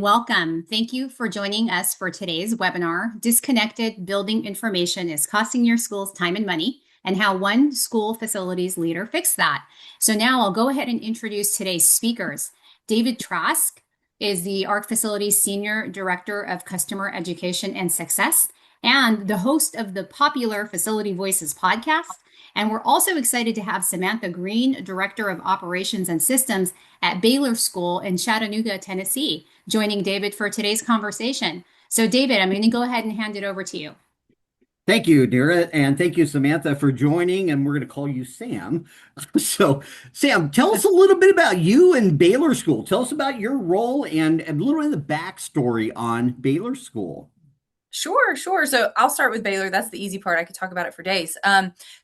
Welcome. Thank you for joining us for today's webinar, Disconnected Building Information is Costing Your Schools Time and Money, and How One School Facilities Leader Fixed That. So now I'll go ahead and introduce today's speakers. David Trask is the ARC Facilities Senior Director of Customer Education and Success, and the host of the popular Facility Voices podcast. And we're also excited to have Samantha Green, Director of Operations and Systems at Baylor School in Chattanooga, Tennessee, joining David for today's conversation. So David, I'm going to go ahead and hand it over to you. Thank you, Dara, and thank you, Samantha, for joining. And we're going to call you Sam. So, Sam, tell us a little bit about you and Baylor School. Tell us about your role and a little bit of the backstory on Baylor School. Sure. So I'll start with Baylor. That's the easy part. I could talk about it for days.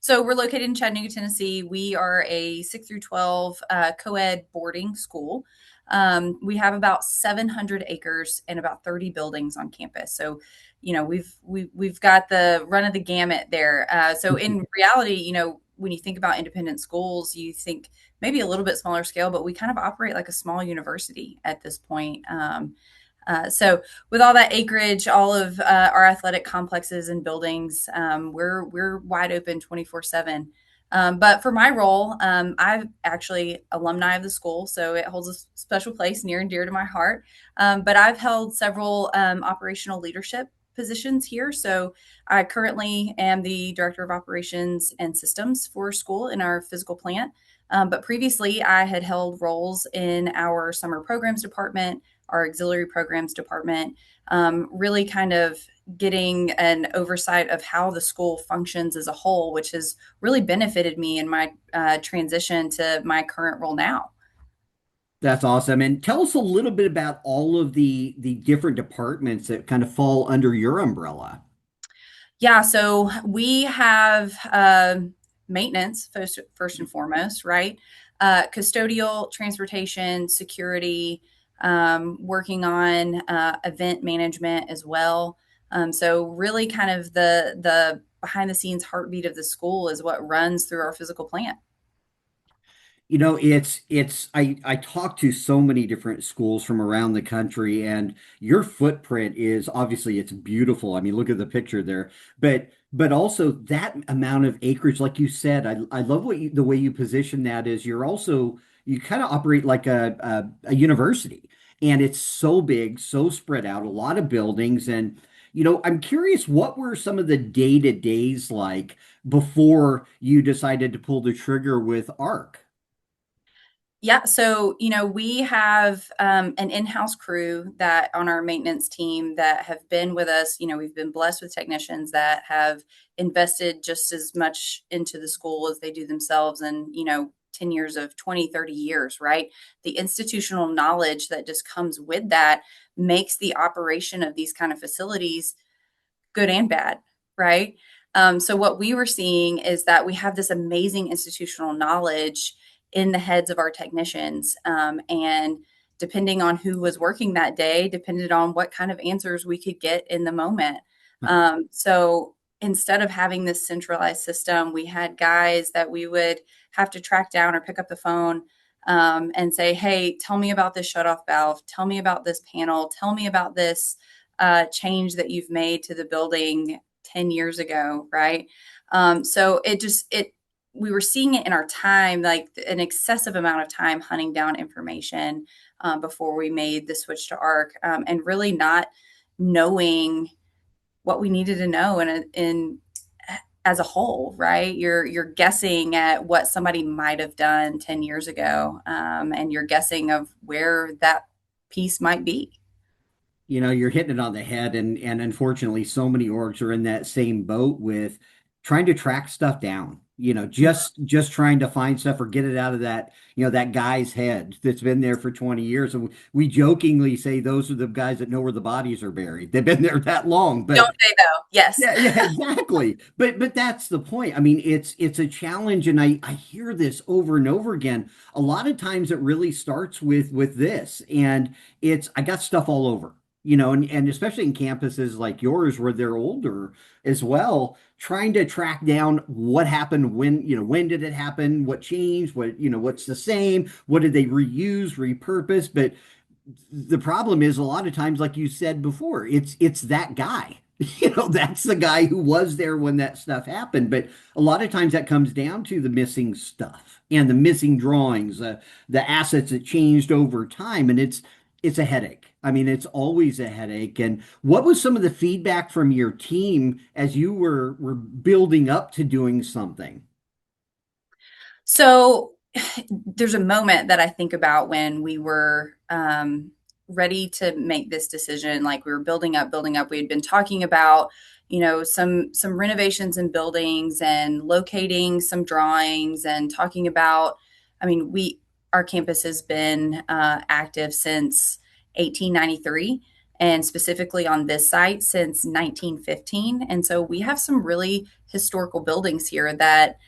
So we're located in Chattanooga, Tennessee. We are a 6 through 12 co-ed boarding school. We have about 700 acres and about 30 buildings on campus. So, we've got the run of the gamut there. So in reality, when you think about independent schools, you think maybe a little bit smaller scale, but we kind of operate like a small university at this point. So with all that acreage, all of our athletic complexes and buildings, we're wide open 24/7. But for my role, I'm actually alumni of the school, so it holds a special place near and dear to my heart. But I've held several operational leadership positions here. So I currently am the Director of Operations and Systems for school in our physical plant. But previously, I had held roles in our summer programs department, our auxiliary programs department, really kind of getting an oversight of how the school functions as a whole, which has really benefited me in my transition to my current role now. That's awesome. And tell us a little bit about all of the different departments that kind of fall under your umbrella. Yeah, so we have maintenance first and foremost, right? Custodial, transportation, security, working on event management as well. So really kind of the behind the scenes heartbeat of the school is what runs through our physical plant. I talk to so many different schools from around the country, and your footprint is obviously it's beautiful. I mean, look at the picture there, but also that amount of acreage, like you said, I love the way you position that is you kind of operate like a university, and it's so big, so spread out, a lot of buildings, and I'm curious, what were some of the day-to-days like before you decided to pull the trigger with ARC? Yeah, so we have an in-house crew that on our maintenance team that have been with us. We've been blessed with technicians that have invested just as much into the school as they do themselves, and 10 years of 20, 30 years, right? The institutional knowledge that just comes with that makes the operation of these kind of facilities good and bad, right? So what we were seeing is that we have this amazing institutional knowledge in the heads of our technicians. And depending on who was working that day, depended on what kind of answers we could get in the moment. So instead of having this centralized system, we had guys that we would have to track down or pick up the phone and say, hey, tell me about this shutoff valve. Tell me about this panel. Tell me about this change that you've made to the building 10 years ago, right? So we were seeing it in our time, like an excessive amount of time hunting down information before we made the switch to ARC, and really not knowing what we needed to know in as a whole, right? You're guessing at what somebody might have done 10 years ago, and you're guessing of where that piece might be. You're hitting it on the head, and unfortunately, so many orgs are in that same boat with trying to track stuff down. Just trying to find stuff or get it out of that guy's head that's been there for 20 years. And we jokingly say those are the guys that know where the bodies are buried. They've been there that long, but Don't they though? Yes. yeah, exactly. But that's the point. I mean, it's a challenge, and I hear this over and over again. A lot of times it really starts with this, and it's I got stuff all over. And especially in campuses like yours where they're older as well, trying to track down what happened when did it happen, what changed, what's the same, what did they reuse, repurpose, but the problem is a lot of times, like you said before, it's that guy. That's the guy who was there when that stuff happened. But a lot of times that comes down to the missing stuff and the missing drawings, the assets that changed over time, and it's a headache. I mean, it's always a headache. And what was some of the feedback from your team as you were building up to doing something? So there's a moment that I think about when we were ready to make this decision. Like we were building up. We had been talking about, some renovations in buildings and locating some drawings and talking about. I mean, our campus has been active since 1893. And specifically on this site since 1915. And so we have some really historical buildings here that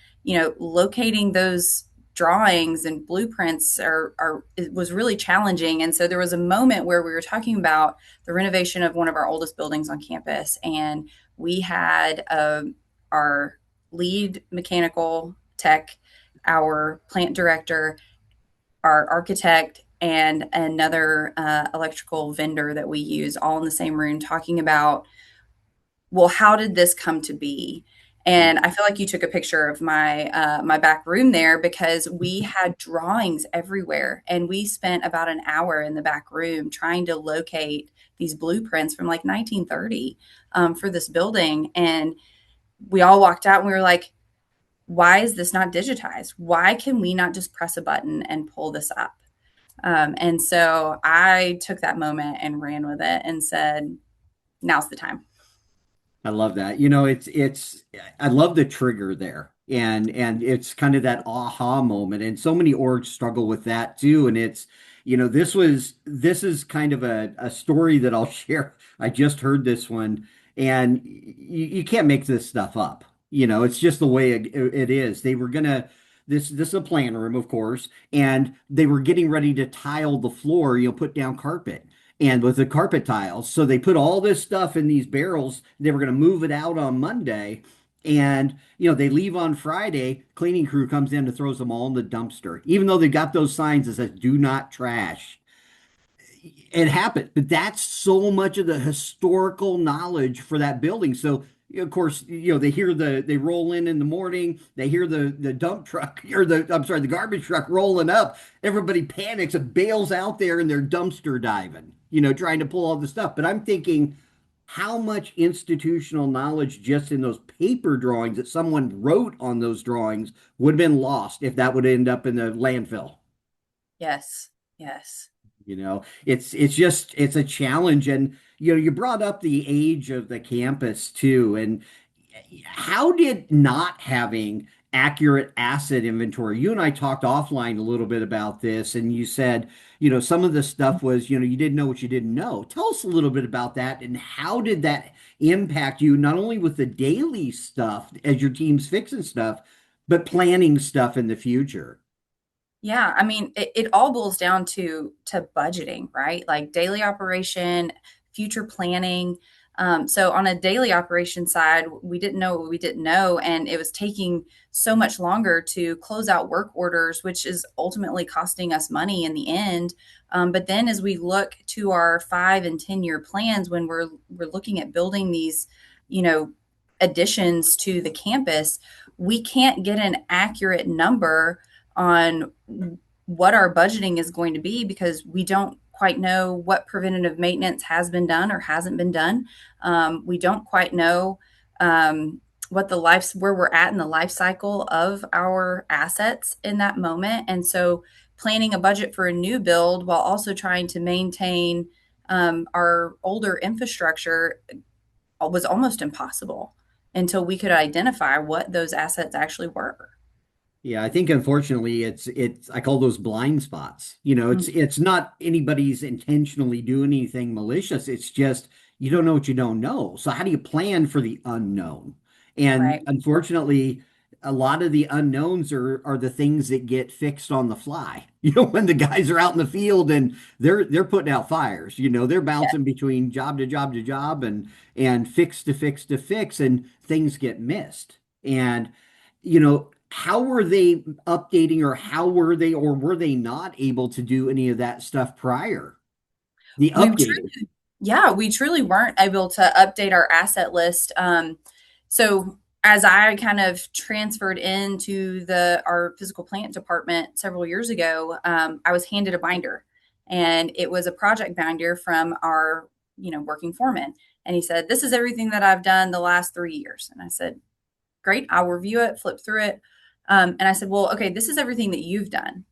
locating those drawings and blueprints it was really challenging. And so there was a moment where we were talking about the renovation of one of our oldest buildings on campus, and we had our lead mechanical tech, our plant director, our architect, and another electrical vendor that we use all in the same room talking about, well, how did this come to be? And I feel like you took a picture of my back room there because we had drawings everywhere, and we spent about an hour in the back room trying to locate these blueprints from like 1930 for this building. And we all walked out and we were like, "Why is this not digitized? Why can we not just press a button and pull this up?" And so I took that moment and ran with it and said, "Now's the time." I love that. It's I love the trigger there. And it's kind of that aha moment. And so many orgs struggle with that too. And this is kind of a story that I'll share. I just heard this one, and you can't make this stuff up. It's just the way it is. They were gonna this is a plan room, of course, and they were getting ready to tile the floor, put down carpet and with the carpet tiles. So they put all this stuff in these barrels. They were going to move it out on Monday. And, they leave on Friday. Cleaning crew comes in and throws them all in the dumpster, even though they got those signs that says do not trash. It happened, but that's so much of the historical knowledge for that building. So, of course, they roll in the morning, they hear the dump truck or the garbage truck rolling up. Everybody panics and bails out there and they're dumpster diving, trying to pull all the stuff. But I'm thinking, how much institutional knowledge just in those paper drawings that someone wrote on those drawings would have been lost if that would end up in the landfill. Yes. Yes. It's a challenge. And you brought up the age of the campus too. And how did not having accurate asset inventory, you and I talked offline a little bit about this, and you said, some of the stuff was, you didn't know what you didn't know. Tell us a little bit about that, and how did that impact you, not only with the daily stuff as your team's fixing stuff, but planning stuff in the future? Yeah, I mean, it all boils down to budgeting, right? Like daily operation, future planning. So on a daily operation side, we didn't know what we didn't know, and it was taking so much longer to close out work orders, which is ultimately costing us money in the end. But then, as we look to our 5 and 10 year plans, when we're looking at building these, you know, additions to the campus, we can't get an accurate number on what our budgeting is going to be because we don't quite know what preventative maintenance has been done or hasn't been done. We don't quite know what where we're at in the life cycle of our assets in that moment. And so planning a budget for a new build while also trying to maintain our older infrastructure was almost impossible until we could identify what those assets actually were. Yeah, I think unfortunately it's I call those blind spots. It's not anybody's intentionally doing anything malicious. It's just you don't know what you don't know. So how do you plan for the unknown? And Right. unfortunately, a lot of the unknowns are the things that get fixed on the fly. When the guys are out in the field and they're putting out fires, they're Yeah. bouncing between job to job to job and fix to fix to fix and things get missed. And how were they updating or how were they or were they not able to do any of that stuff prior? The We updating. truly, yeah, we truly weren't able to update our asset list. So as I kind of transferred into our physical plant department several years ago, I was handed a binder, and it was a project binder from our, working foreman. And he said, "This is everything that I've done the last 3 years." And I said, "Great, I'll review it, flip through it." And I said, "Well, okay, this is everything that you've done.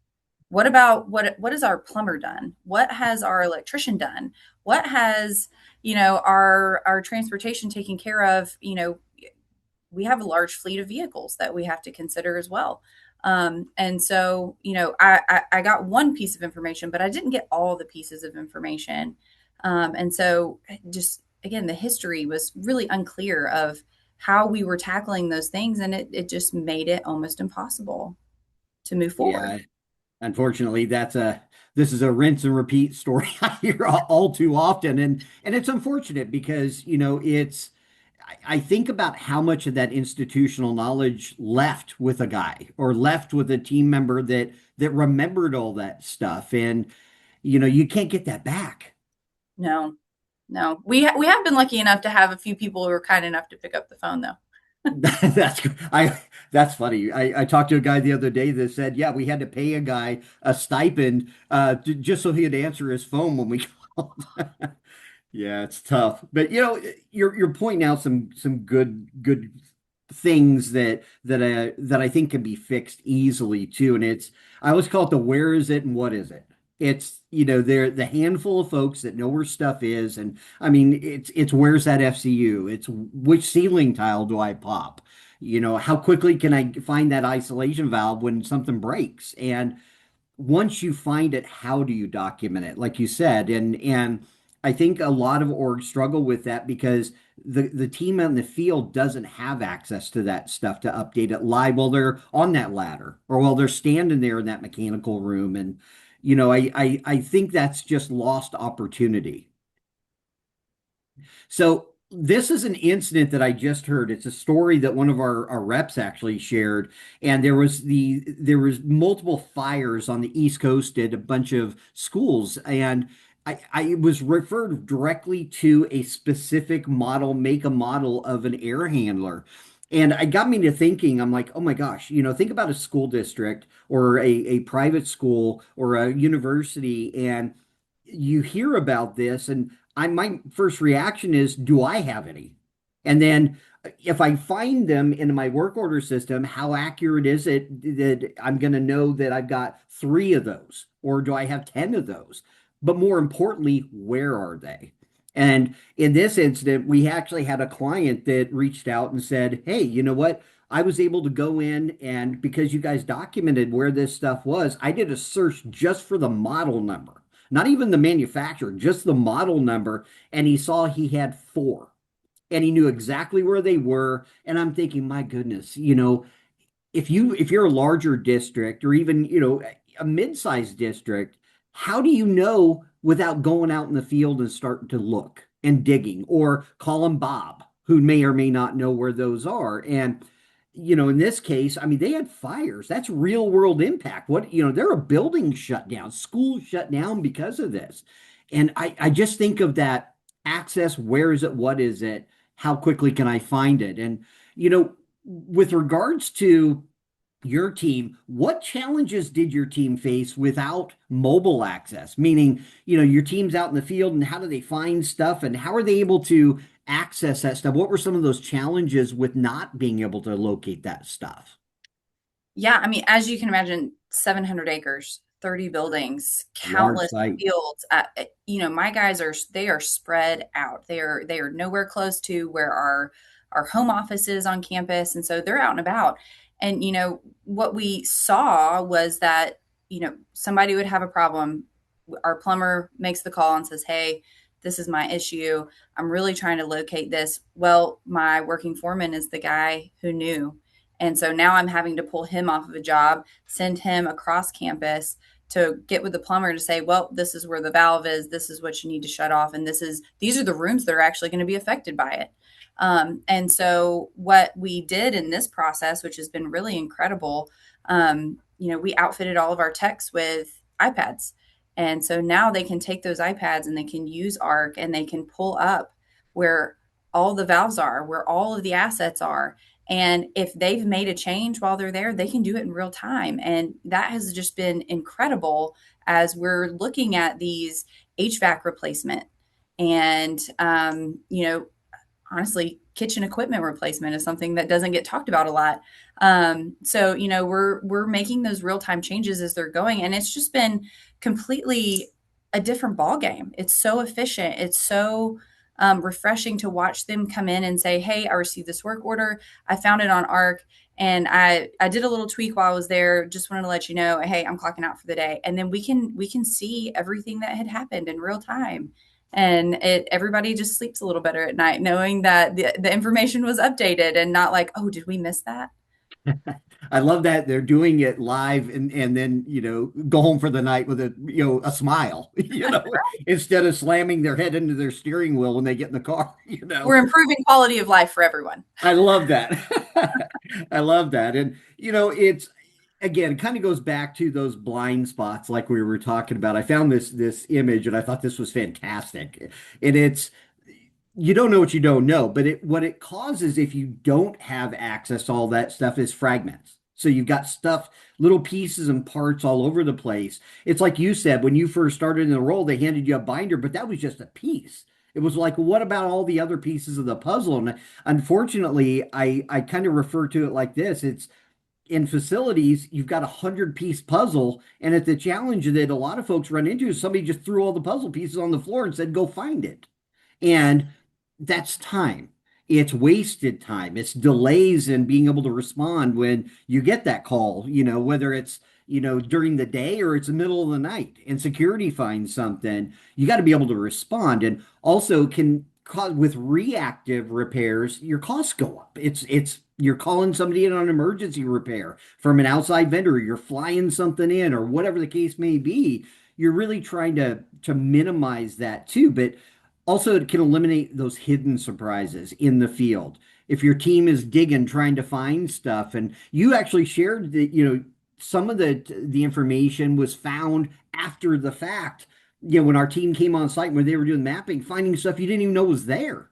What about what has our plumber done? What has our electrician done? What has, our transportation taken care of? We have a large fleet of vehicles that we have to consider as well." And so, I got one piece of information, but I didn't get all the pieces of information. And so, just again, the history was really unclear of how we were tackling those things, and it just made it almost impossible to move forward. Yeah. Unfortunately, this is a rinse and repeat story I hear all too often, and it's unfortunate because I think about how much of that institutional knowledge left with a guy or left with a team member that remembered all that stuff, and you can't get that back. No, no, we have been lucky enough to have a few people who were kind enough to pick up the phone, though. That's I that's funny. I talked to a guy the other day that said, yeah, we had to pay a guy a stipend just so he'd answer his phone when we called. Yeah, it's tough. But you're pointing out some good things that I think can be fixed easily too. And I always call it the where is it and what is it? It's they're the handful of folks that know where stuff is. And I mean it's where's that FCU? It's which ceiling tile do I pop? How quickly can I find that isolation valve when something breaks? And once you find it, how do you document it? Like you said, and I think a lot of orgs struggle with that because the team out in the field doesn't have access to that stuff to update it live while they're on that ladder or while they're standing there in that mechanical room. And I think that's just lost opportunity. So this is an incident that I just heard. It's a story that one of our reps actually shared, and there was multiple fires on the East Coast at a bunch of schools, and I was referred directly to a specific model, make a model of an air handler. And it got me to thinking, I'm like, oh my gosh, think about a school district or a private school or a university, and you hear about this, and my first reaction is, do I have any? And then if I find them in my work order system, how accurate is it that I'm going to know that I've got three of those, or do I have 10 of those? But more importantly, where are they? And in this incident, we actually had a client that reached out and said, hey, you know what? I was able to go in, and because you guys documented where this stuff was, I did a search just for the model number, not even the manufacturer, just the model number. And he saw he had four, and he knew exactly where they were. And I'm thinking, my goodness, if you're a larger district or even, a mid-sized district, how do you know without going out in the field and starting to look and digging or calling Bob, who may or may not know where those are? And in this case, I mean, they had fires. That's real world impact. There are buildings shut down, schools shut down because of this. And I just think of that access. Where is it? What is it? How quickly can I find it? And, with regards to your team, what challenges did your team face without mobile access? Meaning, your team's out in the field, and how do they find stuff, and how are they able to access that stuff? What were some of those challenges with not being able to locate that stuff? Yeah, I mean, as you can imagine, 700 acres, 30 buildings, Large countless site. fields. My guys are spread out. They are nowhere close to where our home office is on campus, and so they're out and about. And what we saw was that somebody would have a problem. Our plumber makes the call and says, "Hey, this is my issue. I'm really trying to locate this." Well, my working foreman is the guy who knew. And so now I'm having to pull him off of a job, send him across campus to get with the plumber to say, well, this is where the valve is. This is what you need to shut off. And these are the rooms that are actually going to be affected by it. And so what we did in this process, which has been really incredible, we outfitted all of our techs with iPads. And so now they can take those iPads and they can use ARC and they can pull up where all the valves are, where all of the assets are. And if they've made a change while they're there, they can do it in real time. And that has just been incredible as we're looking at these HVAC replacement and, honestly, kitchen equipment replacement is something that doesn't get talked about a lot. So we're making those real time changes as they're going, and it's just been completely a different ball game. It's so efficient. It's so refreshing to watch them come in and say, "Hey, I received this work order. I found it on ARC." And I did a little tweak while I was there. Just wanted to let you know, hey, I'm clocking out for the day, and then we can see everything that had happened in real time, and everybody just sleeps a little better at night knowing that the information was updated and not like, oh, did we miss that? I love that they're doing it live and then, go home for the night with a smile, instead of slamming their head into their steering wheel when they get in the car, We're improving quality of life for everyone. I love that. I love that. And, it's again, it kind of goes back to those blind spots like we were talking about. I found this image and I thought this was fantastic. And it's you don't know what you don't know, but what it causes if you don't have access to all that stuff is fragments. So you've got stuff, little pieces and parts all over the place. It's like you said, when you first started in the role, they handed you a binder, but that was just a piece. It was like, what about all the other pieces of the puzzle? And unfortunately, I kind of refer to it like this. It's in facilities, you've got 100-piece puzzle, and at the challenge that a lot of folks run into is somebody just threw all the puzzle pieces on the floor and said, go find it. And that's time. It's wasted time. It's delays in being able to respond when you get that call, whether it's, during the day or it's the middle of the night and security finds something, you got to be able to respond. And also can cause with reactive repairs, your costs go up. You're calling somebody in on an emergency repair from an outside vendor, you're flying something in or whatever the case may be. You're really trying to minimize that too. But also, it can eliminate those hidden surprises in the field. If your team is digging, trying to find stuff, and you actually shared that, some of the information was found after the fact. When our team came on site when they were doing mapping, finding stuff you didn't even know was there.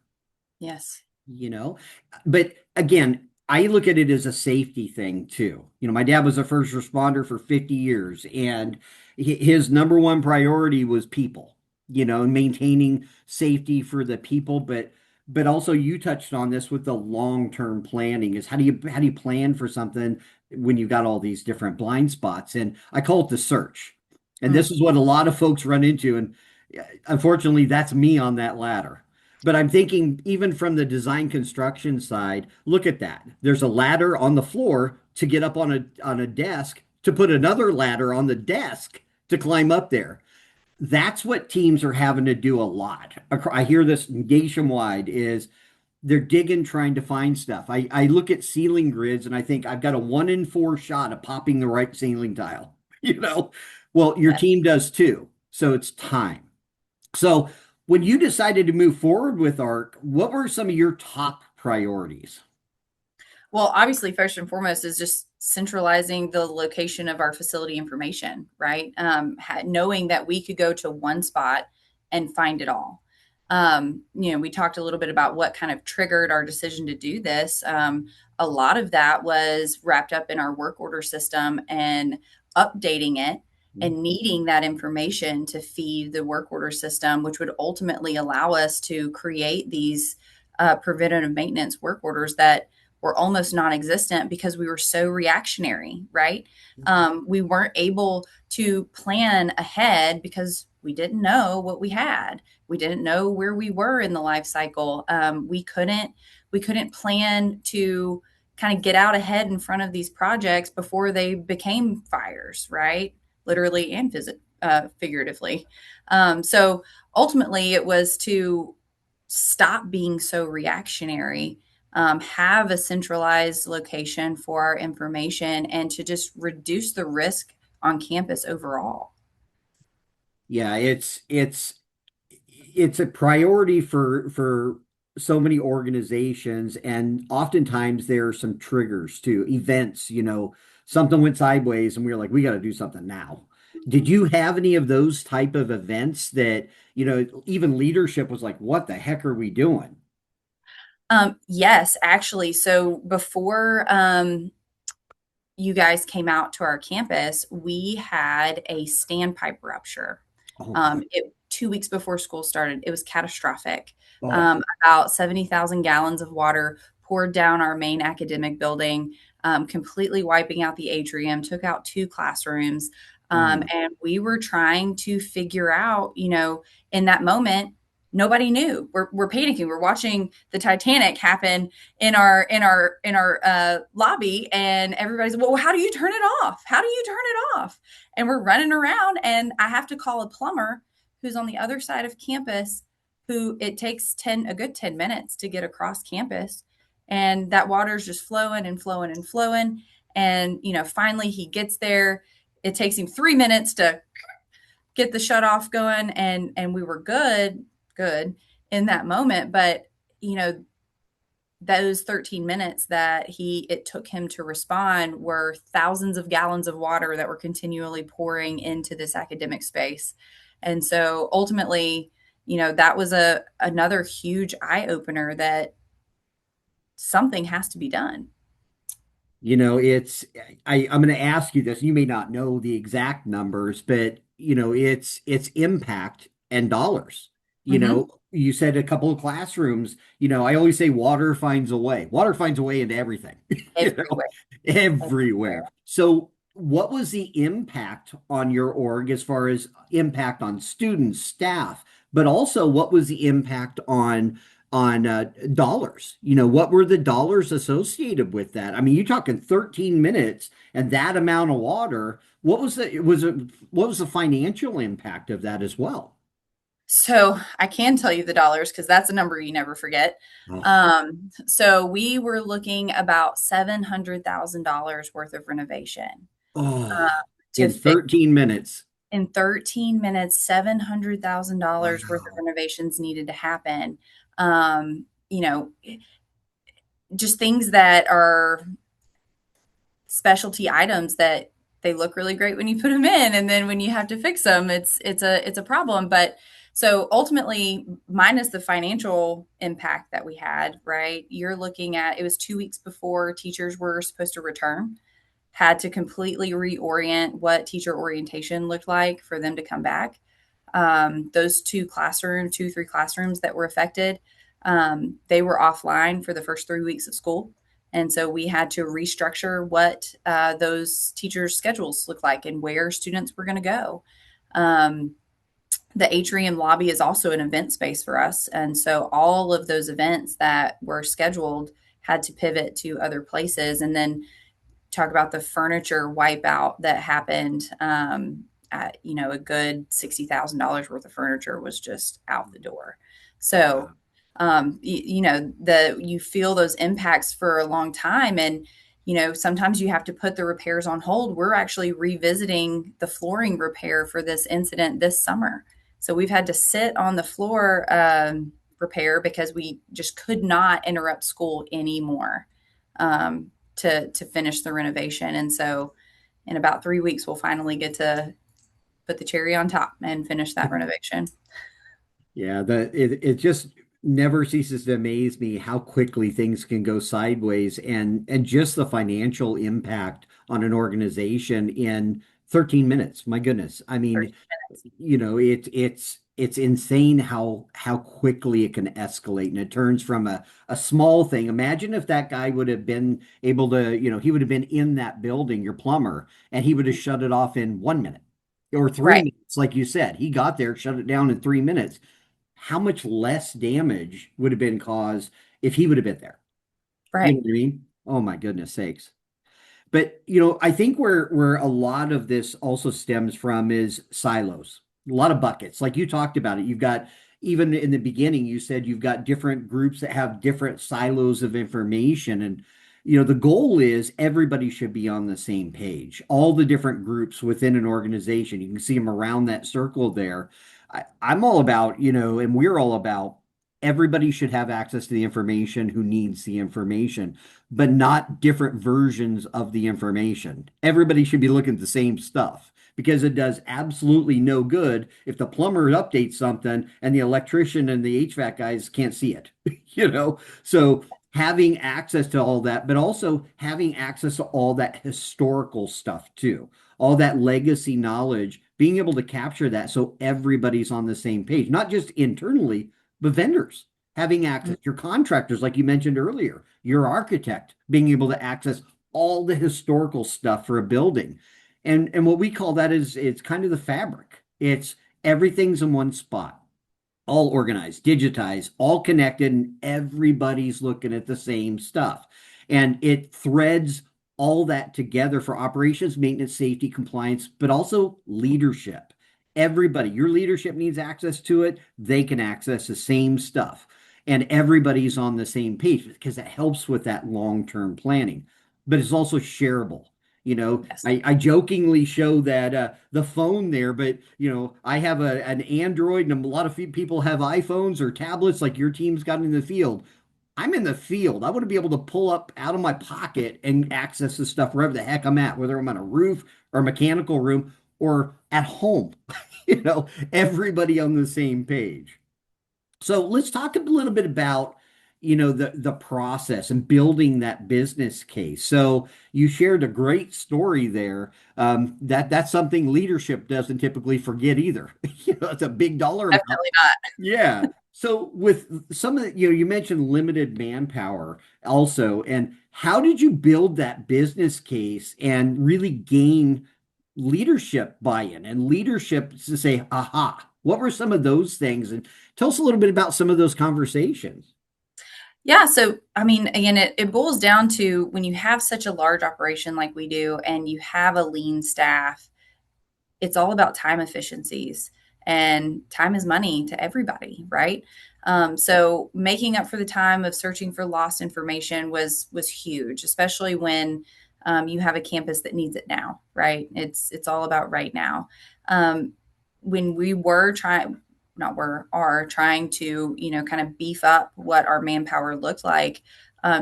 Yes. you know. But again, I look at it as a safety thing too. My dad was a first responder for 50 years, and his number one priority was people, and maintaining safety for the people. But also you touched on this with the long-term planning is how do you plan for something when you've got all these different blind spots? And I call it the search. And Mm. this is what a lot of folks run into. And unfortunately, that's me on that ladder. But I'm thinking, even from the design construction side, look at that. There's a ladder on the floor to get up on a desk, to put another ladder on the desk to climb up there. That's what teams are having to do a lot. I hear this nationwide is they're digging, trying to find stuff. I look at ceiling grids and I think I've got a 1 in 4 shot of popping the right ceiling tile. You know, well, your Yes. team does too. So it's time. So when you decided to move forward with ARC, what were some of your top priorities? Well, obviously, first and foremost is just centralizing the location of our facility information, right? Knowing that we could go to one spot and find it all. We talked a little bit about what kind of triggered our decision to do this. A lot of that was wrapped up in our work order system and updating it and needing that information to feed the work order system, which would ultimately allow us to create these preventative maintenance work orders that were almost non-existent because we were so reactionary, right? We weren't able to plan ahead because we didn't know what we had. We didn't know where we were in the life cycle. We couldn't plan to kind of get out ahead in front of these projects before they became fires, right? Literally and figuratively. So ultimately, it was to stop being so reactionary, have a centralized location for our information, and to just reduce the risk on campus overall. Yeah, it's a priority for so many organizations, and oftentimes there are some triggers to events. Something went sideways, and we were like, we got to do something now. Did you have any of those type of events that, even leadership was like, what the heck are we doing? Yes, actually. So before you guys came out to our campus, we had a standpipe rupture. Oh my, 2 weeks before school started, it was catastrophic. oh, About 70,000 gallons of water poured down our main academic building, completely wiping out the atrium, took out two classrooms. oh. And we were trying to figure out, in that moment, nobody knew. We're panicking. We're watching the Titanic happen in our lobby, and everybody's, well, how do you turn it off? How do you turn it off? And we're running around, and I have to call a plumber who's on the other side of campus, who it takes a good 10 minutes to get across campus, and that water's just flowing and flowing and flowing. And finally he gets there. It takes him 3 minutes to get the shut off going, and we were good in that moment. But you know those 13 minutes that it took him to respond were thousands of gallons of water that were continually pouring into this academic space. And so ultimately, that was another huge eye opener that something has to be done. It's I'm going to ask you this. You may not know the exact numbers, but it's impact and dollars. Mm-hmm. You said a couple of classrooms. I always say water finds a way. Water finds a way into everything. you know, Everywhere. everywhere. Everywhere. So, what was the impact on your org as far as impact on students, staff, but also what was the impact on dollars? What were the dollars associated with that? I mean, you're talking 13 minutes and that amount of water. What was the financial impact of that as well? So I can tell you the dollars because that's a number you never forget. Oh, So we were looking about $700,000 worth of renovation uh, oh, to in fix. 13 minutes. In 13 minutes, $700,000 worth of Wow. renovations needed to happen. Um, you know, just things that are specialty items that they look really great when you put them in, and then when you have to fix them, it's a problem. But so ultimately, minus the financial impact that we had, right? You're looking at, it was 2 weeks before teachers were supposed to return, had to completely reorient what teacher orientation looked like for them to come back. Those two, three classrooms that were affected, they were offline for the first 3 weeks of school. And so we had to restructure what those teachers' schedules look like and where students were going to go. Um, the atrium lobby is also an event space for us. And so all of those events that were scheduled had to pivot to other places. And then talk about the furniture wipeout that happened. A good $60,000 worth of furniture was just out the door. So, Wow. you feel those impacts for a long time, and sometimes you have to put the repairs on hold. We're actually revisiting the flooring repair for this incident this summer, so we've had to sit on the floor repair because we just could not interrupt school anymore. To finish the renovation. And so in about 3 weeks, we'll finally get to put the cherry on top and finish that renovation. Yeah, it just never ceases to amaze me how quickly things can go sideways and just the financial impact on an organization in 13 minutes. My goodness. I 30 mean, minutes. it's insane how quickly it can escalate and it turns from a small thing. Imagine if that guy would have been able to, he would have been in that building, your plumber, and he would have shut it off in 1 minute or three Right, minutes, like you said. He got there, shut it down in 3 minutes. How much less damage would have been caused if he would have been there? You right. know what I mean? Oh my goodness sakes. But I think where a lot of this also stems from is silos. A lot of buckets. Like you talked about it. You've got even in the beginning, you said you've got different groups that have different silos of information. And the goal is everybody should be on the same page. All the different groups within an organization. You can see them around that circle there. I'm all about, and we're all about everybody should have access to the information who needs the information, but not different versions of the information. Everybody should be looking at the same stuff because it does absolutely no good if the plumber updates something and the electrician and the HVAC guys can't see it, you know? So having access to all that, but also having access to all that historical stuff too, all that legacy knowledge, being able to capture that so everybody's on the same page, not just internally, but vendors having access, your contractors, like you mentioned earlier, your architect being able to access all the historical stuff for a building. And what we call that is it's kind of the fabric. It's everything's in one spot, all organized, digitized, all connected, and everybody's looking at the same stuff. And it threads all that together for operations, maintenance, safety, compliance, but also leadership. Everybody, your leadership needs access to it. They can access the same stuff. And everybody's on the same page because it helps with that long-term planning. But it's also shareable. You know, Yes. I jokingly show that the phone there, but I have an Android, and a lot of people have iPhones or tablets like your team's got in the field. I'm in the field. I want to be able to pull up out of my pocket and access the stuff wherever the heck I'm at, whether I'm on a roof or a mechanical room or at home. Everybody on the same page. So let's talk a little bit about, the process and building that business case. So you shared a great story there. That's something leadership doesn't typically forget either. It's a big dollar amount. Definitely not. Yeah. So with some of the, you mentioned limited manpower also, and how did you build that business case and really gain leadership buy-in and leadership to say, aha, what were some of those things? And tell us a little bit about some of those conversations. Yeah. So, I mean, again, it boils down to when you have such a large operation like we do and you have a lean staff, it's all about time efficiencies, and time is money to everybody, right? So making up for the time of searching for lost information was huge, especially when you have a campus that needs it now, right? It's all about right now. Um, when we were trying, not were are trying to kind of beef up what our manpower looked like,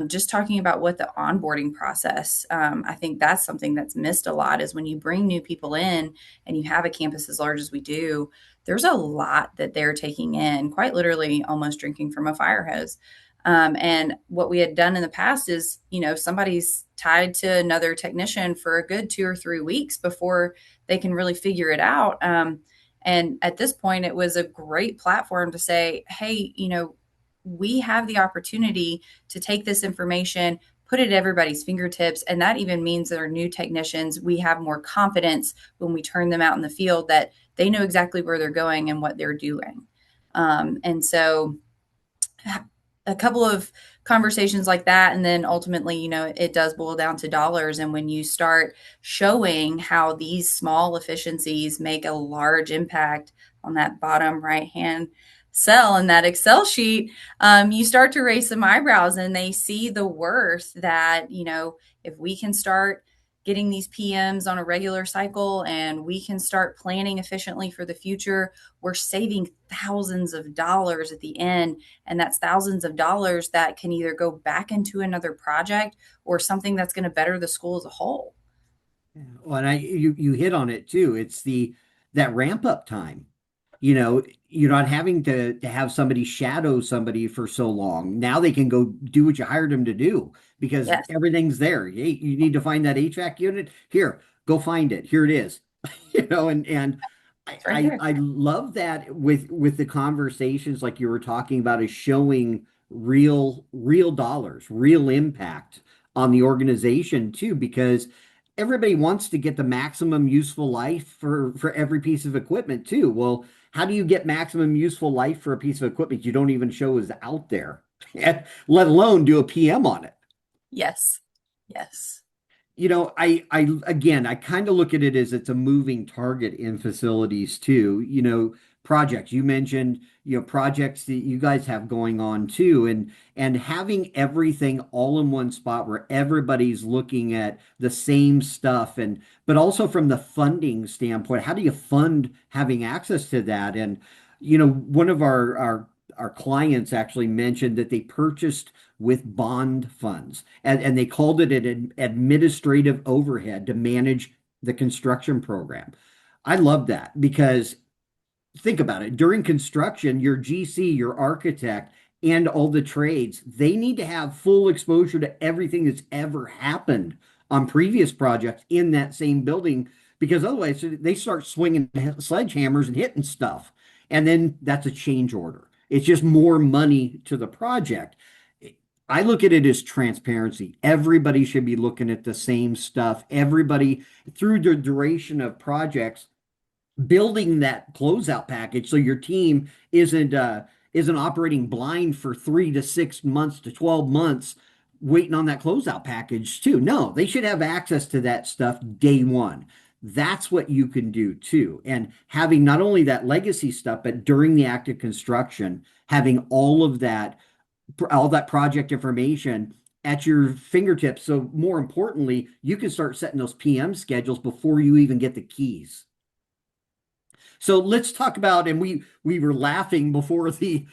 just talking about what the onboarding process, I think that's something that's missed a lot is when you bring new people in and you have a campus as large as we do, there's a lot that they're taking in, quite literally almost drinking from a fire hose. And what we had done in the past is, somebody's tied to another technician for a good 2 or 3 weeks before they can really figure it out. And at this point, it was a great platform to say, hey, we have the opportunity to take this information, put it at everybody's fingertips. And that even means that our new technicians, we have more confidence when we turn them out in the field that they know exactly where they're going and what they're doing. And so a couple of conversations like that. And then ultimately, it does boil down to dollars. And when you start showing how these small efficiencies make a large impact on that bottom right hand cell in that Excel sheet, you start to raise some eyebrows and they see the worth that, if we can start getting these PMs on a regular cycle and we can start planning efficiently for the future, we're saving thousands of dollars at the end. And that's thousands of dollars that can either go back into another project or something that's going to better the school as a whole. Well, and you hit on it too. It's that ramp up time. You're not having to have somebody shadow somebody for so long. Now they can go do what you hired them to do because Yes, everything's there. You need to find that HVAC unit. Here, go find it. Here it is. And I, it's right I there. I love that with the conversations like you were talking about is showing real dollars, real impact on the organization too, because everybody wants to get the maximum useful life for every piece of equipment too. Well, how do you get maximum useful life for a piece of equipment you don't even show is out there, let alone do a PM on it? Yes, yes. I again, I kind of look at it as it's a moving target in facilities too. Projects you mentioned, projects that you guys have going on too, and having everything all in one spot where everybody's looking at the same stuff, and but also from the funding standpoint, how do you fund having access to that? And one of our clients actually mentioned that they purchased with bond funds, and they called it an administrative overhead to manage the construction program. I love that because think about it. During construction, your GC, your architect, and all the trades, they need to have full exposure to everything that's ever happened on previous projects in that same building because otherwise they start swinging sledgehammers and hitting stuff. And then that's a change order. It's just more money to the project. I look at it as transparency. Everybody should be looking at the same stuff. Everybody, through the duration of projects, building that closeout package so your team isn't operating blind for 3 to 6 months to 12 months waiting on that closeout package too. No, they should have access to that stuff day one. That's what you can do too. And having not only that legacy stuff, but during the active construction, having all that project information at your fingertips. So more importantly, you can start setting those PM schedules before you even get the keys. So let's talk about, and we were laughing before the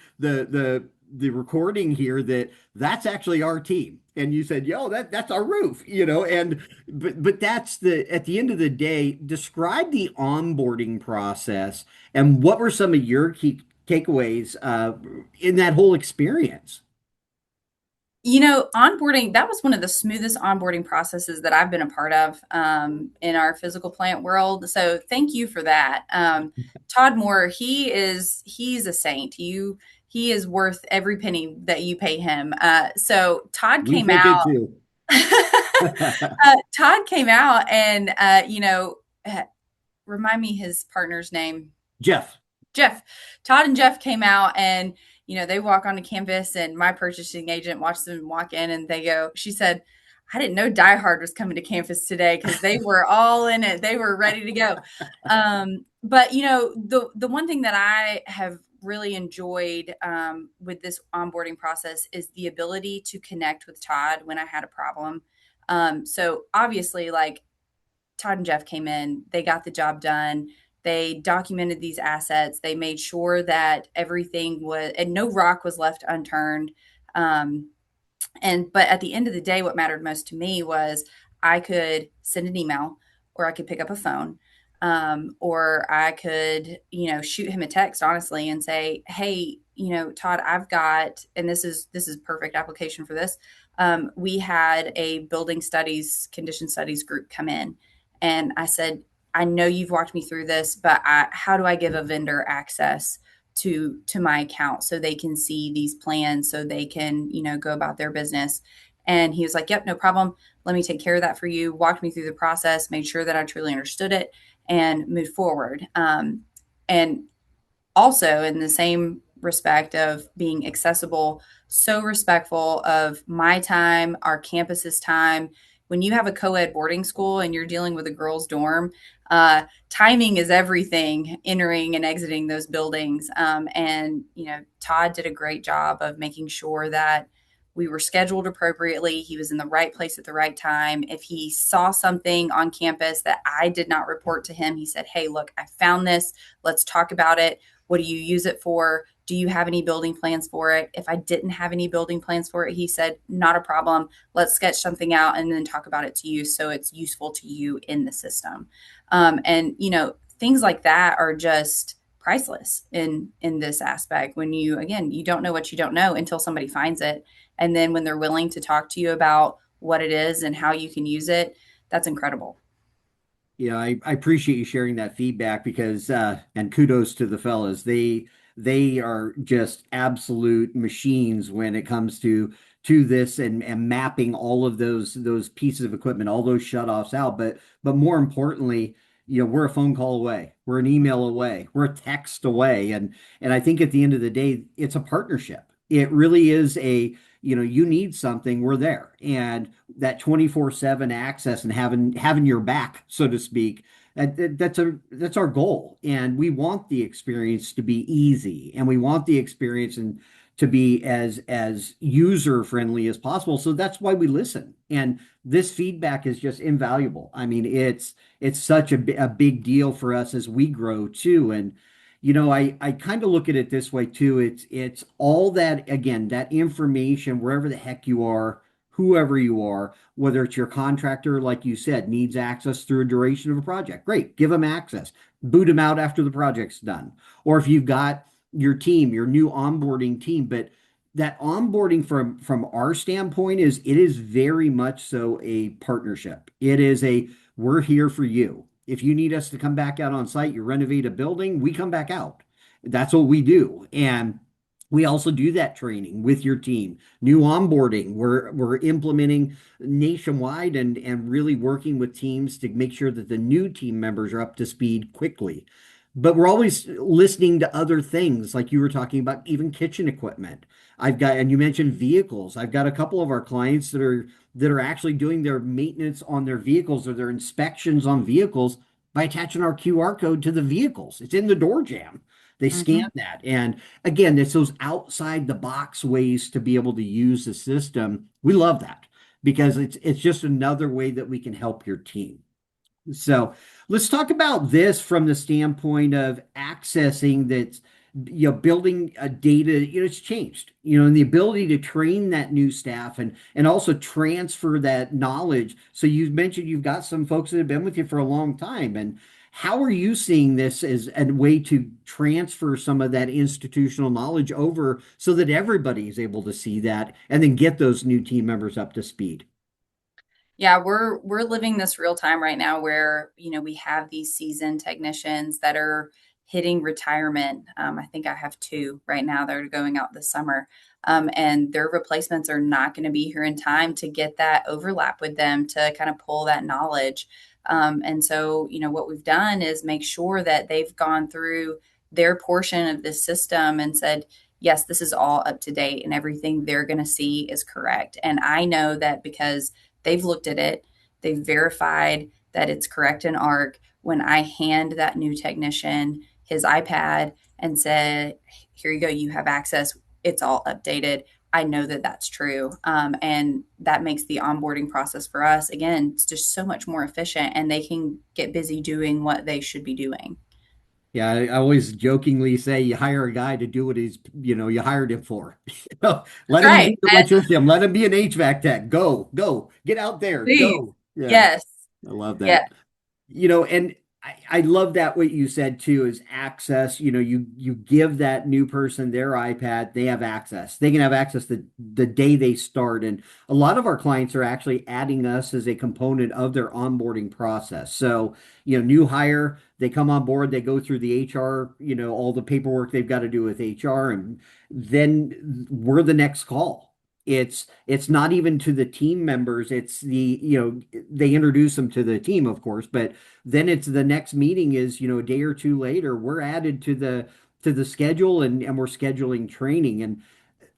recording here that that's actually our team. And you said, "Yo, that's our roof," and but that's at the end of the day, describe the onboarding process and what were some of your key takeaways in that whole experience? Onboarding, that was one of the smoothest onboarding processes that I've been a part of in our physical plant world. So thank you for that. Todd Moore, he's a saint. He is worth every penny that you pay him. So Todd We came think it out. too. Todd came out and remind me his partner's name. Jeff. Jeff. Todd and Jeff came out and they walk onto campus and my purchasing agent watched them walk in and she said, I didn't know Die Hard was coming to campus today because they were all in it. They were ready to go. But the one thing that I have really enjoyed with this onboarding process is the ability to connect with Todd when I had a problem. So obviously, like Todd and Jeff came in, they got the job done. They documented these assets. They made sure that everything was, and no rock was left unturned. But at the end of the day, what mattered most to me was I could send an email or I could pick up a phone. Or I could, shoot him a text honestly and say, hey, Todd, I've got, and this is perfect application for this. We had a building studies, condition studies group come in and I said, I know you've walked me through this, but how do I give a vendor access to my account so they can see these plans, so they can, go about their business? And he was like, yep, no problem. Let me take care of that for you. Walked me through the process, made sure that I truly understood it and moved forward. And also in the same respect of being accessible, so respectful of my time, our campus's time. When you have a co-ed boarding school and you're dealing with a girls' dorm, timing is everything entering and exiting those buildings. And Todd did a great job of making sure that we were scheduled appropriately. He was in the right place at the right time. If he saw something on campus that I did not report to him, he said, hey, look, I found this. Let's talk about it. What do you use it for? Do you have any building plans for it? If I didn't have any building plans for it, he said, not a problem. Let's sketch something out and then talk about it to you so it's useful to you in the system. And things like that are just priceless in this aspect. When you don't know what you don't know until somebody finds it. And then when they're willing to talk to you about what it is and how you can use it, that's incredible. Yeah, I appreciate you sharing that feedback because and kudos to the fellas. They are just absolute machines when it comes to this and mapping all of those pieces of equipment, all those shutoffs out. But more importantly, we're a phone call away, we're an email away, we're a text away. And I think at the end of the day, it's a partnership. It really is you need something, we're there. And that 24/7 access and having your back, so to speak, that's our goal. And we want the experience to be easy and we want the experience and to be as user friendly as possible. So that's why we listen. And this feedback is just invaluable. I mean, it's such a big deal for us as we grow too. And I kind of look at it this way too. It's all that, again, that information, wherever the heck you are, whoever you are, whether it's your contractor, like you said, needs access through a duration of a project. Great, give them access. Boot them out after the project's done. Or if you've got your team, your new onboarding team, but that onboarding from our standpoint is it is very much so a partnership. It is a we're here for you. If you need us to come back out on site, you renovate a building, we come back out. That's what we do. And we also do that training with your team. New onboarding, we're implementing nationwide and really working with teams to make sure that the new team members are up to speed quickly. But we're always listening to other things, like you were talking about, even kitchen equipment. And you mentioned vehicles. I've got a couple of our clients that are actually doing their maintenance on their vehicles or their inspections on vehicles by attaching our QR code to the vehicles. It's in the door jamb. They Mhm. scan that. And again, it's those outside the box ways to be able to use the system. We love that because it's just another way that we can help your team. So let's talk about this from the standpoint of accessing that, building a data, it's changed, and the ability to train that new staff and also transfer that knowledge. So you mentioned you've got some folks that have been with you for a long time. And how are you seeing this as a way to transfer some of that institutional knowledge over so that everybody is able to see that and then get those new team members up to speed? Yeah, we're living this real time right now where, we have these seasoned technicians that are hitting retirement. I think I have two right now that are going out this summer. And their replacements are not going to be here in time to get that overlap with them to kind of pull that knowledge. And so, what we've done is make sure that they've gone through their portion of this system and said, yes, this is all up to date and everything they're going to see is correct. And I know that because they've looked at it, they've verified that it's correct in ARC. When I hand that new technician his iPad and say, here you go, you have access, it's all updated. I know that that's true. And that makes the onboarding process for us, again, it's just so much more efficient and they can get busy doing what they should be doing. Yeah, I always jokingly say you hire a guy to do what you hired him for. That's Let him right. be an electrician, let him be an HVAC tech. Go, get out there, Please. go. Yeah, Yes. I love Yeah. that. And I love that what you said too is access. You give that new person their iPad, they have access. They can have access the day they start. And a lot of our clients are actually adding us as a component of their onboarding process. So, new hire, they come on board, they go through the HR, all the paperwork they've got to do with HR, and then we're the next call. It's not even to the team members. It's they introduce them to the team, of course, but then it's the next meeting is, a day or two later, we're added to the schedule and we're scheduling training. And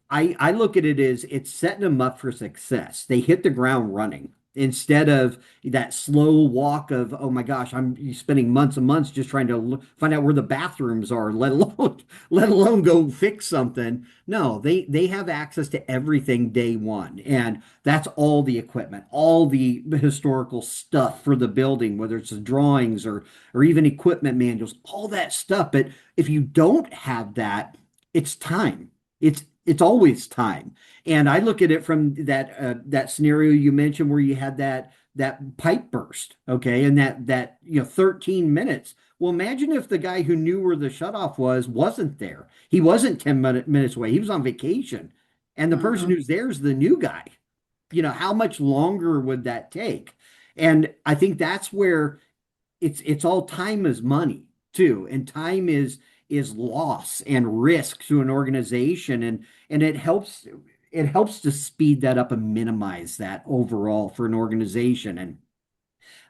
I look at it as it's setting them up for success. They hit the ground running instead of that slow walk of, oh my gosh, I'm spending months and months just trying to find out where the bathrooms are, let alone let alone go fix something. No, they have access to everything day one, and that's all the equipment, all the historical stuff for the building, whether it's the drawings or even equipment manuals, all that stuff. But if you don't have that, it's time. It's always time. And I look at it from that scenario you mentioned where you had that pipe burst, okay, and that 13 minutes. Well, imagine if the guy who knew where the shutoff wasn't there. He wasn't 10 minutes away. He was on vacation. And the person Mhm. who's there is the new guy. How much longer would that take? And I think that's where it's all time is money too, and time is loss and risk to an organization, and it helps to speed that up and minimize that overall for an organization. And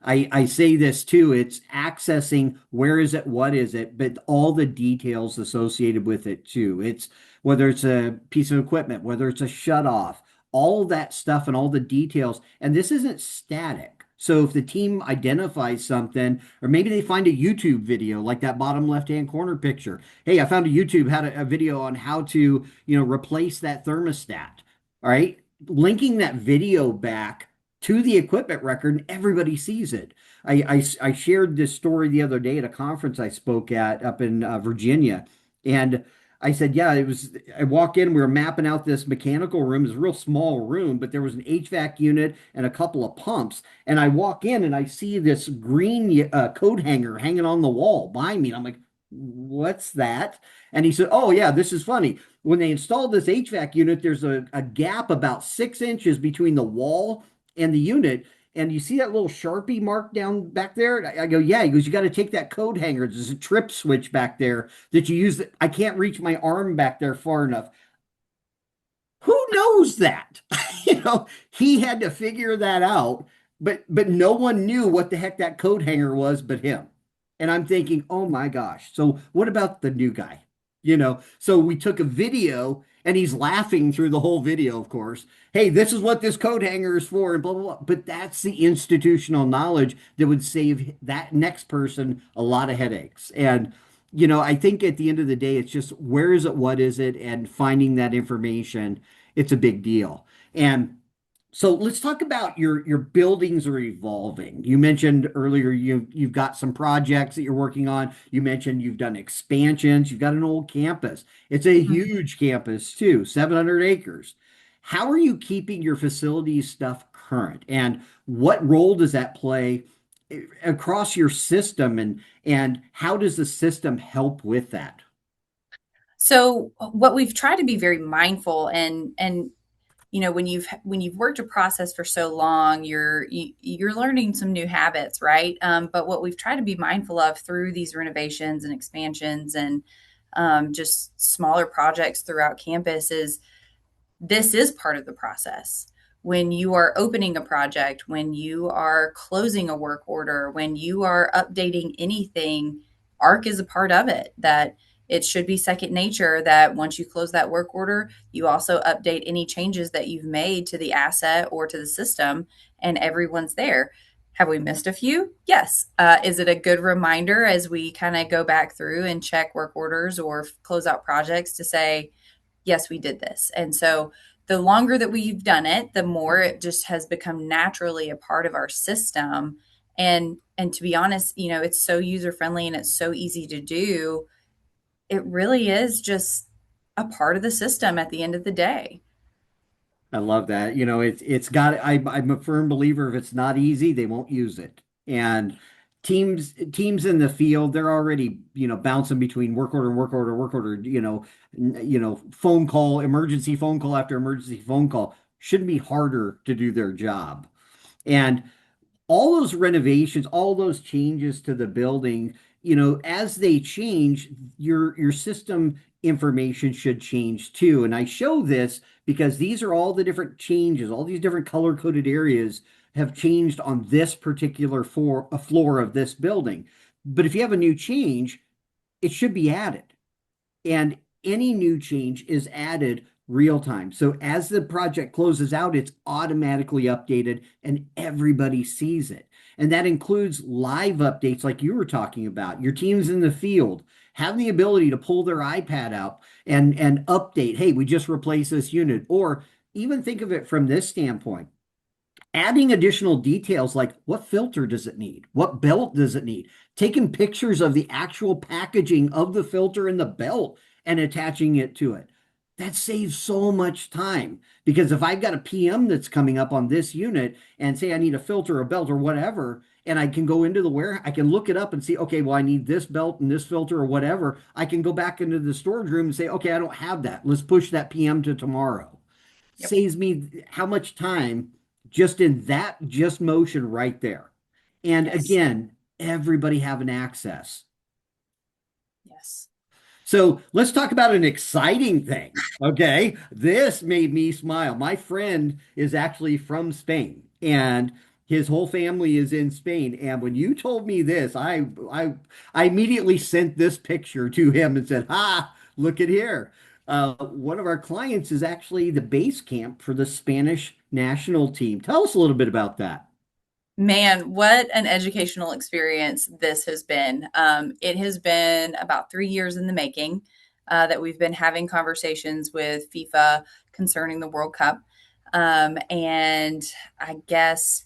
I say this too, it's accessing where is it, what is it, but all the details associated with it too. It's whether it's a piece of equipment, whether it's a shut off, all that stuff and all the details. And this isn't static. So if the team identifies something, or maybe they find a YouTube video like that bottom left-hand corner picture. Hey, I found a YouTube had a video on how to, replace that thermostat. All right. Linking that video back to the equipment record and everybody sees it. I shared this story the other day at a conference I spoke at up in Virginia. And I said, yeah, it was. I walk in, we were mapping out this mechanical room. It's a real small room, but there was an HVAC unit and a couple of pumps. And I walk in and I see this green coat hanger hanging on the wall behind me. And I'm like, what's that? And he said, oh, yeah, this is funny. When they installed this HVAC unit, there's a gap about 6 inches between the wall and the unit. And you see that little Sharpie mark down back there? I go, yeah. He goes, you got to take that code hanger. There's a trip switch back there that you use. I can't reach my arm back there far enough. Who knows that? He had to figure that out, but no one knew what the heck that code hanger was but him. And I'm thinking, oh my gosh. So what about the new guy? So we took a video and he's laughing through the whole video, of course. Hey, this is what this code hanger is for, and blah, blah, blah. But that's the institutional knowledge that would save that next person a lot of headaches. And I think at the end of the day, it's just where is it, what is it, and finding that information, it's a big deal. And so let's talk about your buildings are evolving. You mentioned earlier you've got some projects that you're working on. You mentioned you've done expansions. You've got an old campus. It's a Mhm. huge campus too, 700 acres. How are you keeping your facilities stuff current? And what role does that play across your system and how does the system help with that? So what we've tried to be very mindful, and when you've worked a process for so long, you're learning some new habits, right? But what we've tried to be mindful of through these renovations and expansions and just smaller projects throughout campus is this is part of the process. When you are opening a project, when you are closing a work order, when you are updating anything, ARC is a part of it. That it should be second nature that once you close that work order, you also update any changes that you've made to the asset or to the system, and everyone's there. Have we missed a few? Yes. Is it a good reminder as we kind of go back through and check work orders or close out projects to say, yes, we did this. And so the longer that we've done it, the more it just has become naturally a part of our system. And to be honest, it's so user friendly and it's so easy to do. It really is just a part of the system at the end of the day. I love that. It's got I'm a firm believer if it's not easy, they won't use it. And teams in the field, they're already, bouncing between work order, work order, work order, phone call, emergency phone call after emergency phone call. Shouldn't be harder to do their job. And all those renovations, all those changes to the building, as they change, your system information should change too. And I show this because these are all the different changes, all these different color coded areas have changed on this particular floor of this building. But if you have a new change, it should be added and any new change is added real time. So as the project closes out, it's automatically updated and everybody sees it. And that includes live updates like you were talking about. Your teams in the field have the ability to pull their iPad out and update, hey, we just replaced this unit. Or even think of it from this standpoint adding additional details like what filter does it need? What belt does it need? Taking pictures of the actual packaging of the filter and the belt and attaching it to it. That saves so much time because if I've got a PM that's coming up on this unit and say I need a filter, a belt, or whatever, and I can go into the warehouse, I can look it up and see, okay, well, I need this belt and this filter or whatever. I can go back into the storage room and say, okay, I don't have that. Let's push that PM to tomorrow. Yep. Saves me how much time just in that just motion right there. And Yes. again, everybody having access. Yes. So let's talk about an exciting thing. Okay. This made me smile. My friend is actually from Spain and his whole family is in Spain. And when you told me this, I immediately sent this picture to him and said, "Ha, look at here." One of our clients is actually the base camp for the Spanish national team. Tell us a little bit about that. Man, what an educational experience this has been. It has been about 3 years in the making that we've been having conversations with FIFA concerning the World Cup. And I guess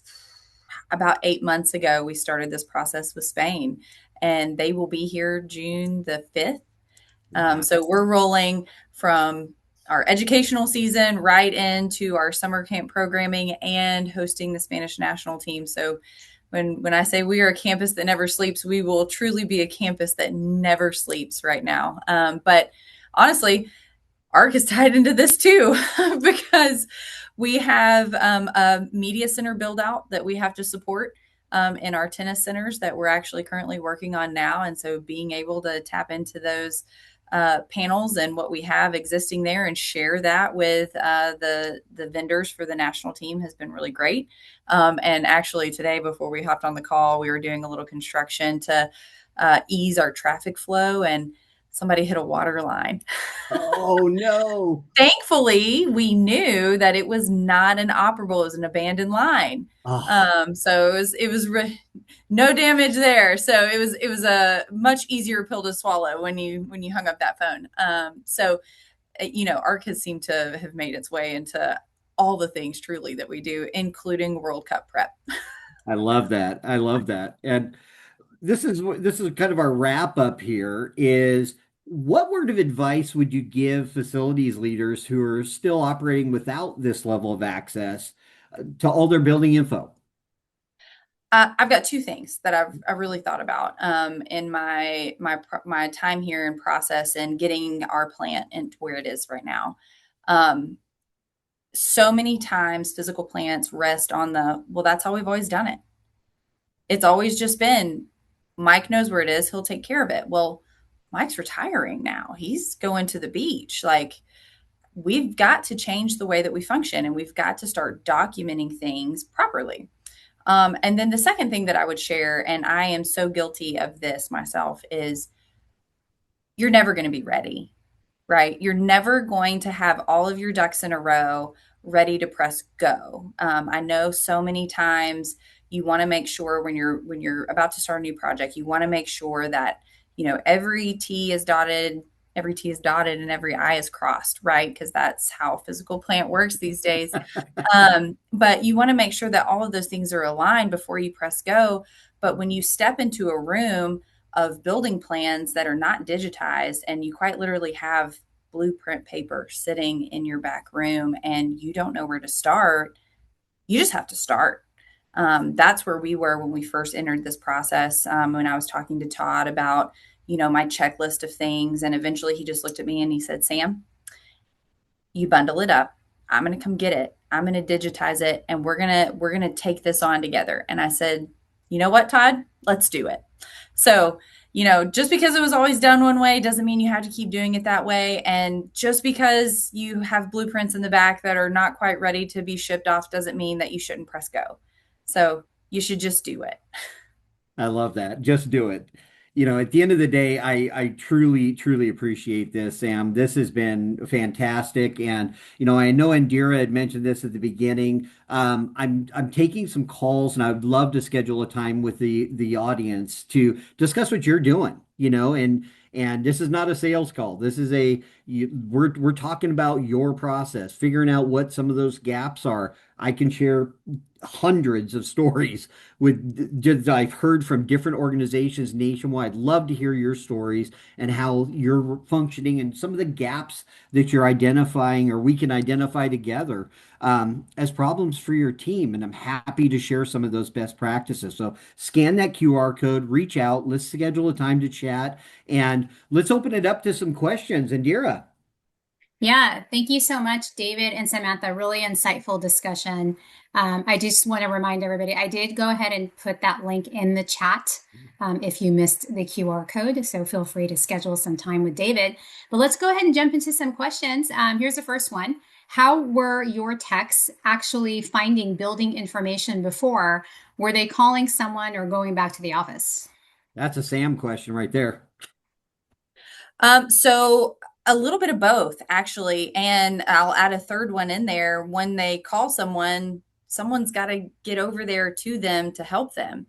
about 8 months ago, we started this process with Spain, and they will be here June the 5th. Wow. So we're rolling from our educational season right into our summer camp programming and hosting the Spanish national team. So when I say we are a campus that never sleeps, we will truly be a campus that never sleeps right now. But honestly, ARC is tied into this too because we have a media center build out that we have to support in our tennis centers that we're actually currently working on now. And so being able to tap into those panels and what we have existing there and share that with the vendors for the national team has been really great. And actually today, before we hopped on the call, we were doing a little construction to ease our traffic flow, and somebody hit a water line. Oh no. Thankfully, we knew that it was not an operable; it was an abandoned line. Oh, So no damage there. So it was a much easier pill to swallow when you hung up that phone. ARC has seemed to have made its way into all the things truly that we do, including World Cup prep. I love that. I love that. And this is kind of our wrap up here is what word of advice would you give facilities leaders who are still operating without this level of access to all their building info? I've got two things that I've really thought about in my time here in process and getting our plant into where it is right now. Um, so many times physical plants rest on well, that's how we've always done it. It's always just been Mike knows where it is, he'll take care of it. Well, Mike's retiring now. He's going to the beach. Like, we've got to change the way that we function, and we've got to start documenting things properly. And then the second thing that I would share, and I am so guilty of this myself, is you're never going to be ready, right? You're never going to have all of your ducks in a row ready to press go. I know so many times you want to make sure when you're about to start a new project, you want to make sure that every T is dotted, and every I is crossed, right? Because that's how physical plant works these days. But you want to make sure that all of those things are aligned before you press go. But when you step into a room of building plans that are not digitized, and you quite literally have blueprint paper sitting in your back room and you don't know where to start, you just have to start. That's where we were when we first entered this process. When I was talking to Todd about, my checklist of things, and eventually he just looked at me and he said, "Sam, you bundle it up. I'm going to come get it. I'm going to digitize it, and we're going to take this on together." And I said, "You know what, Todd? Let's do it." So, just because it was always done one way doesn't mean you have to keep doing it that way. And just because you have blueprints in the back that are not quite ready to be shipped off doesn't mean that you shouldn't press go. So you should just do it. I love that. Just do it. At the end of the day, I truly, truly appreciate this, Sam. This has been fantastic. And, I know Indira had mentioned this at the beginning. I'm taking some calls and I would love to schedule a time with the audience to discuss what you're doing, and this is not a sales call. This is we're talking about your process, figuring out what some of those gaps are. I can share hundreds of stories that I've heard from different organizations nationwide. Love to hear your stories and how you're functioning and some of the gaps that you're identifying or we can identify together as problems for your team. And I'm happy to share some of those best practices. So scan that QR code, reach out, let's schedule a time to chat, and let's open it up to some questions. Indira. Yeah, thank you so much, David and Samantha. Really insightful discussion. I just want to remind everybody, I did go ahead and put that link in the chat if you missed the QR code. So feel free to schedule some time with David. But let's go ahead and jump into some questions. Here's the first one. How were your techs actually finding building information before? Were they calling someone or going back to the office? That's a Sam question right there. So a little bit of both, actually. And I'll add a third one in there. When they call someone, someone's got to get over there to them to help them.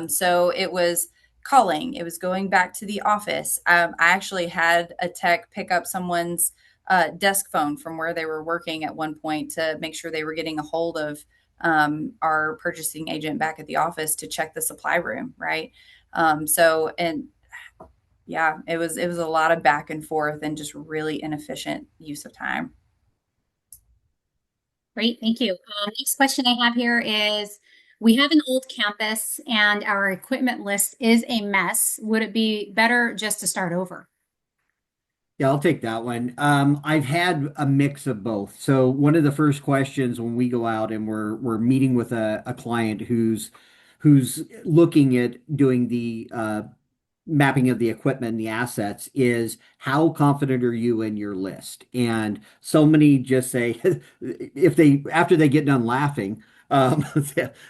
So it was calling, it was going back to the office. I actually had a tech pick up someone's desk phone from where they were working at one point to make sure they were getting a hold of our purchasing agent back at the office to check the supply room, right? And Yeah, it was a lot of back and forth and just really inefficient use of time. Great, thank you. Next question I have here is, we have an old campus and our equipment list is a mess. Would it be better just to start over? Yeah, I'll take that one. I've had a mix of both. So one of the first questions when we go out and we're meeting with a client who's looking at doing the mapping of the equipment and the assets is how confident are you in your list? And so many just say if they after they get done laughing, um,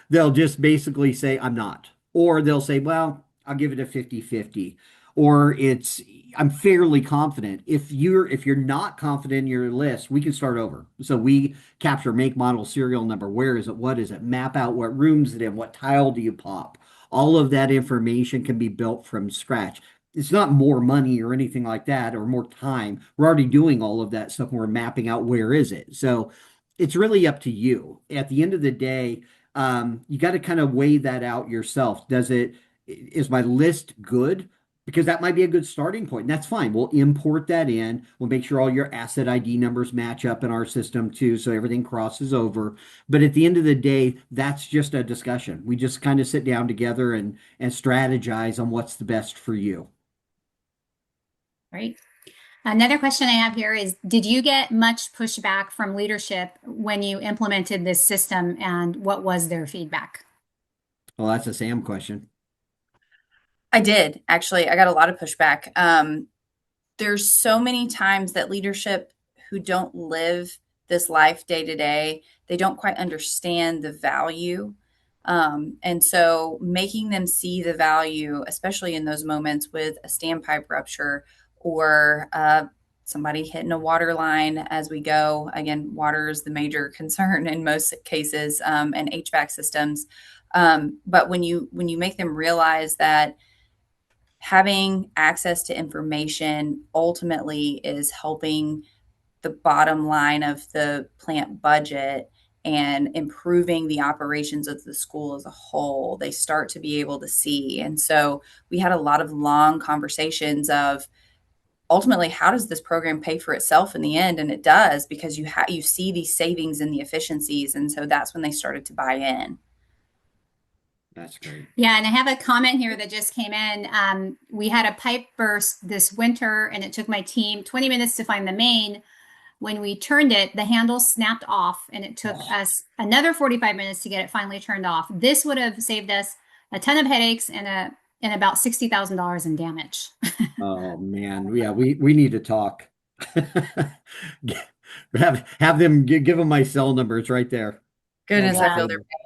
they'll just basically say I'm not, or they'll say, well, I'll give it a 50-50, or it's I'm fairly confident. If you're not confident in your list, we can start over. So we capture make, model, serial number. Where is it? What is it? Map out what rooms it in. What tile do you pop? All of that information can be built from scratch. It's not more money or anything like that or more time. We're already doing all of that stuff and we're mapping out where is it. So it's really up to you. At the end of the day, you got to kind of weigh that out yourself. Is my list good? Because that might be a good starting point. And that's fine. We'll import that in. We'll make sure all your asset ID numbers match up in our system too, so everything crosses over. But at the end of the day, that's just a discussion. We just kind of sit down together and strategize on what's the best for you. Right. Another question I have here is, did you get much pushback from leadership when you implemented this system, and what was their feedback? Well, that's a Sam question. I did actually. I got a lot of pushback. There's so many times that leadership who don't live this life day to day, they don't quite understand the value. And so making them see the value, especially in those moments with a standpipe rupture or somebody hitting a water line as we go. Again, water is the major concern in most cases, and HVAC systems. But when you make them realize that having access to information ultimately is helping the bottom line of the plant budget and improving the operations of the school as a whole, they start to be able to see. And so we had a lot of long conversations of ultimately how does this program pay for itself in the end, and it does because you see these savings and the efficiencies, and so that's when they started to buy in. That's great. Yeah, and I have a comment here that just came in. We had a pipe burst this winter, and it took my team 20 minutes to find the main. When we turned it, the handle snapped off, and it took us another 45 minutes to get it finally turned off. This would have saved us a ton of headaches and about $60,000 in damage. Oh man, yeah, we need to talk. Have them give them my cell numbers right there. Oh Goodness, my I Yeah. feel their goodness.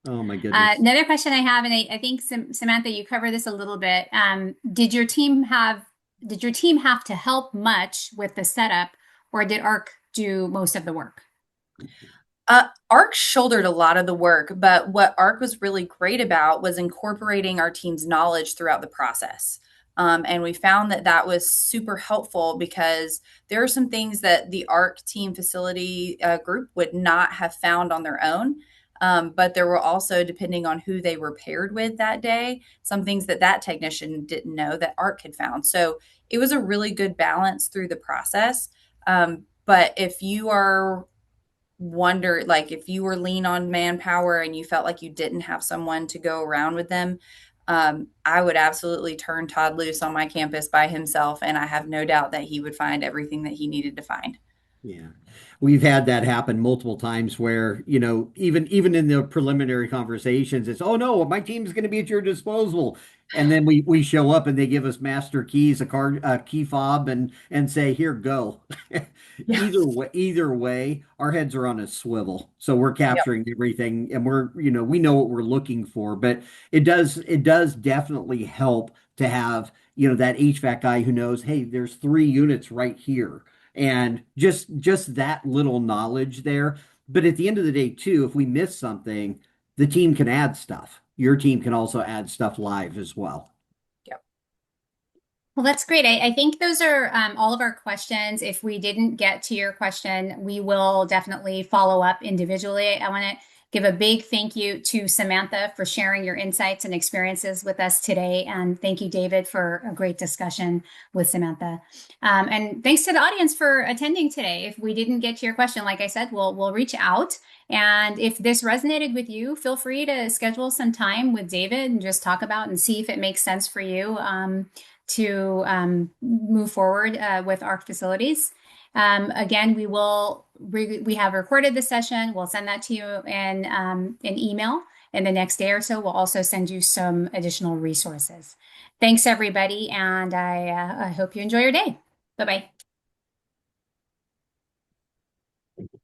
Oh my goodness. Another question I have, and I think Samantha, you covered this a little bit. Did your team have to help much with the setup, or did ARC do most of the work? ARC shouldered a lot of the work, but what ARC was really great about was incorporating our team's knowledge throughout the process. And we found that that was super helpful because there are some things that the ARC team facility group would not have found on their own. But there were also, depending on who they were paired with that day, some things that that technician didn't know that ARC had found. So it was a really good balance through the process. But if you are like if you were lean on manpower and you felt like you didn't have someone to go around with them, I would absolutely turn Todd loose on my campus by himself, and I have no doubt that he would find everything that he needed to find. Yeah. We've had that happen multiple times where, even in the preliminary conversations, it's, oh no, my team's going to be at your disposal. And then we show up and they give us master keys, a key fob and say, here, go. Yeah. Either way, our heads are on a swivel. So we're Yep. capturing everything and we know what we're looking for, but it does definitely help to have, that HVAC guy who knows, hey, there's 3 units right here and just that little knowledge there. But at the end of the day, too, if we miss something, the team can add stuff. Your team can also add stuff live as well. Yep. Well, that's great. I think those are all of our questions. If we didn't get to your question, we will definitely follow up individually. I want to give a big thank you to Samantha for sharing your insights and experiences with us today. And thank you, David, for a great discussion with Samantha. And thanks to the audience for attending today. If we didn't get to your question, like I said, we'll reach out. And if this resonated with you, feel free to schedule some time with David and just talk about and see if it makes sense for you to move forward with ARC facilities. Again, we have recorded the session. We'll send that to you in an email in the next day or so. We'll also send you some additional resources. Thanks, everybody, and I hope you enjoy your day. Bye-bye.